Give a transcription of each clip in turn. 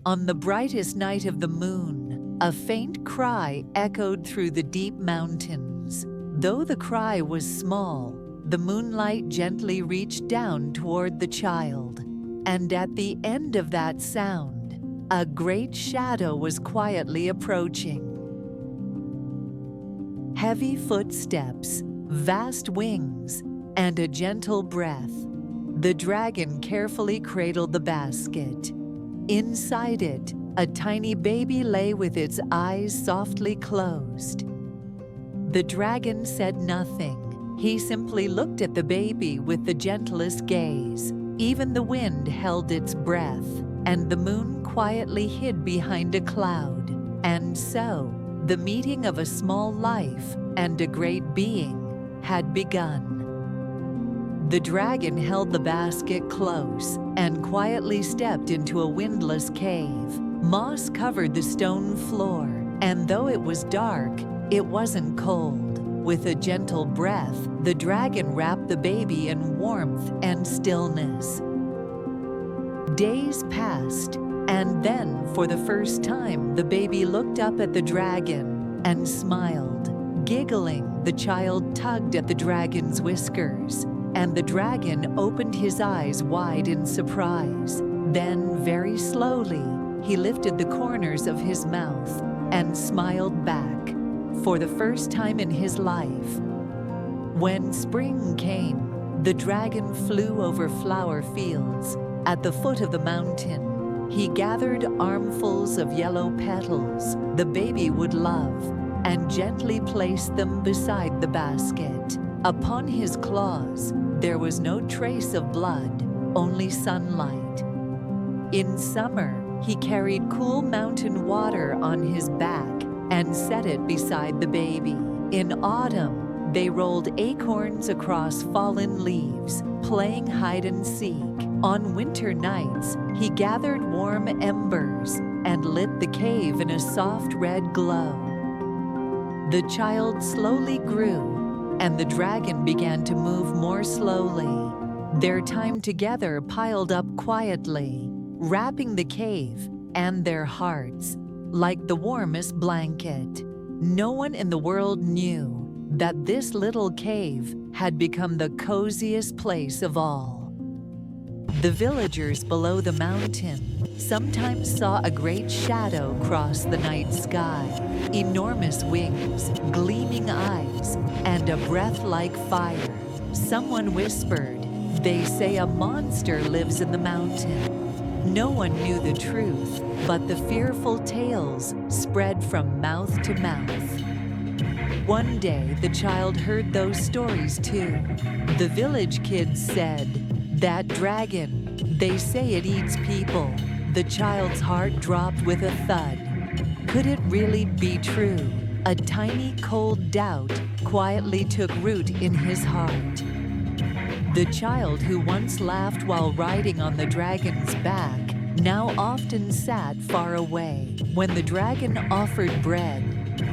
On the brightest night of the moon, a faint cry echoed through the deep mountains. Though the cry was small, the moonlight gently reached down toward the child, and at the end of that sound, a great shadow was quietly approaching. Heavy footsteps, vast wings, and a gentle breath. The dragon carefully cradled the basket. Inside it, a tiny baby lay with its eyes softly closed. The dragon said nothing. He simply looked at the baby with the gentlest gaze. Even the wind held its breath, and the moon quietly hid behind a cloud. And so, the meeting of a small life and a great being had begun. The dragon held the basket close and quietly stepped into a windless cave. Moss covered the stone floor, and though it was dark, it wasn't cold. With a gentle breath, the dragon wrapped the baby in warmth and stillness. Days passed, and then, for the first time, the baby looked up at the dragon and smiled. Giggling, the child tugged at the dragon's whiskers, and the dragon opened his eyes wide in surprise. Then, very slowly, he lifted the corners of his mouth and smiled back. For the first time in his life. When spring came, the dragon flew over flower fields. At the foot of the mountain, he gathered armfuls of yellow petals the baby would love and gently placed them beside the basket. Upon his claws, there was no trace of blood, only sunlight. In summer, he carried cool mountain water on his back and set it beside the baby. In autumn, they rolled acorns across fallen leaves, playing hide and seek. On winter nights, he gathered warm embers and lit the cave in a soft red glow. The child slowly grew, and the dragon began to move more slowly. Their time together piled up quietly, wrapping the cave and their hearts like the warmest blanket. No one in the world knew that this little cave had become the coziest place of all. The villagers below the mountain sometimes saw a great shadow cross the night sky, enormous wings, gleaming eyes, and a breath like fire. Someone whispered, "They say a monster lives in the mountain." No one knew the truth, but the fearful tales spread from mouth to mouth. One day, the child heard those stories too. The village kids said, "That dragon, they say it eats people." The child's heart dropped with a thud. Could it really be true? A tiny cold doubt quietly took root in his heart. The child who once laughed while riding on the dragon's back now often sat far away. When the dragon offered bread,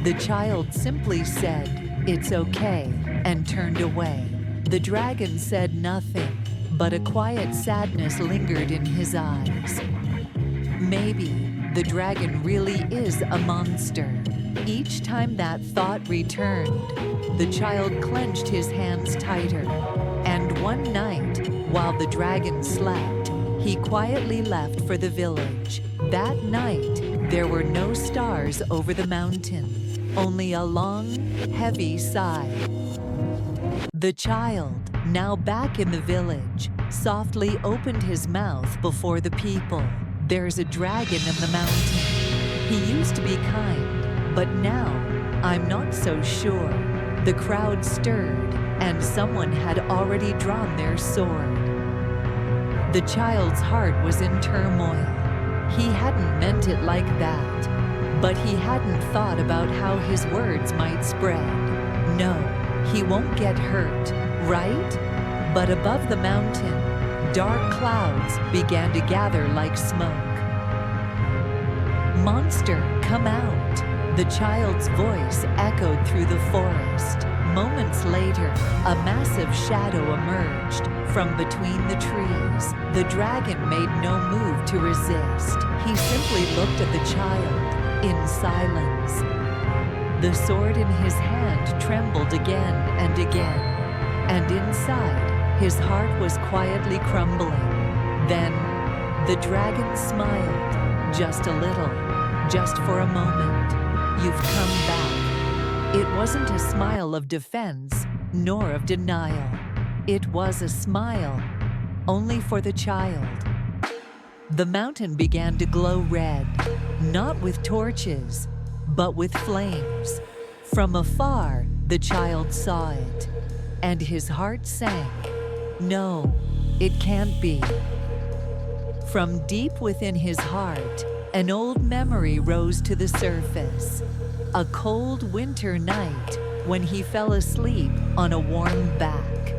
the child simply said, "It's okay," and turned away. The dragon said nothing, but a quiet sadness lingered in his eyes. Maybe the dragon really is a monster. Each time that thought returned, the child clenched his hands tighter. And one night, while the dragon slept, he quietly left for the village. That night, there were no stars over the mountain, only a long, heavy sigh. The child, now back in the village, softly opened his mouth before the people. "There's a dragon in the mountain. He used to be kind, but now I'm not so sure." The crowd stirred, and someone had already drawn their sword. The child's heart was in turmoil. He hadn't meant it like that, but he hadn't thought about how his words might spread. No, he won't get hurt, right? But above the mountain, dark clouds began to gather like smoke. "Monster, come out!" The child's voice echoed through the forest. Moments later, a massive shadow emerged from between the trees. The dragon made no move to resist. He simply simply looked at the child in silence. The sword in his hand trembled again and again, and inside, his heart was quietly crumbling. Then, the dragon smiled, just a little, just for a moment. You've come back. It wasn't a smile of defense, nor of denial. It was a smile, only for the child. The mountain began to glow red, not with torches, but with flames. From afar, the child saw it, and his heart sank. No, it can't be. From deep within his heart, an old memory rose to the surface. A cold winter night when he fell asleep on a warm back.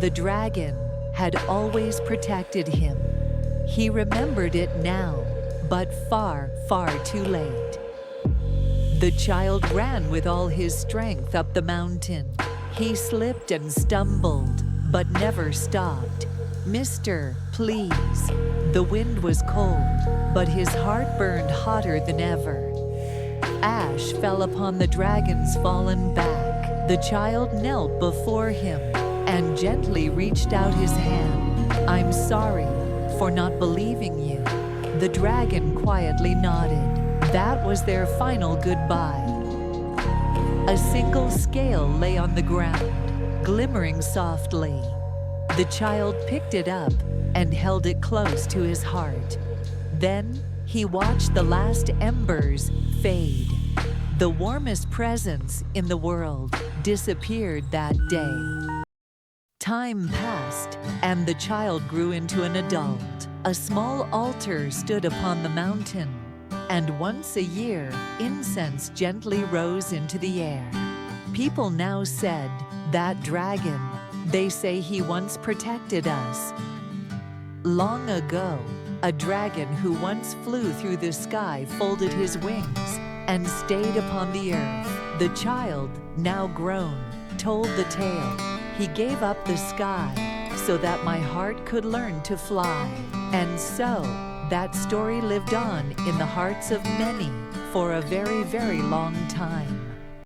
The dragon had always protected him. He remembered it now, but far, far too late. The child ran with all his strength up the mountain. He slipped and stumbled, but never stopped. "Mister, please." The wind was cold, but his heart burned hotter than ever. Ash fell upon the dragon's fallen back. The child knelt before him and gently reached out his hand. "I'm sorry for not believing you." The dragon quietly nodded. That was their final goodbye. A single scale lay on the ground, glimmering softly. The child picked it up and held it close to his heart. Then he watched the last embers fade. The warmest presence in the world disappeared that day. Time passed, and the child grew into an adult. A small altar stood upon the mountain, and once a year, incense gently rose into the air. People now said, "That dragon, they say he once protected us." Long ago, a dragon who once flew through the sky folded his wings and stayed upon the earth. The child, now grown, told the tale. "He gave up the sky so that my heart could learn to fly." And so, that story lived on in the hearts of many for a very, very long time.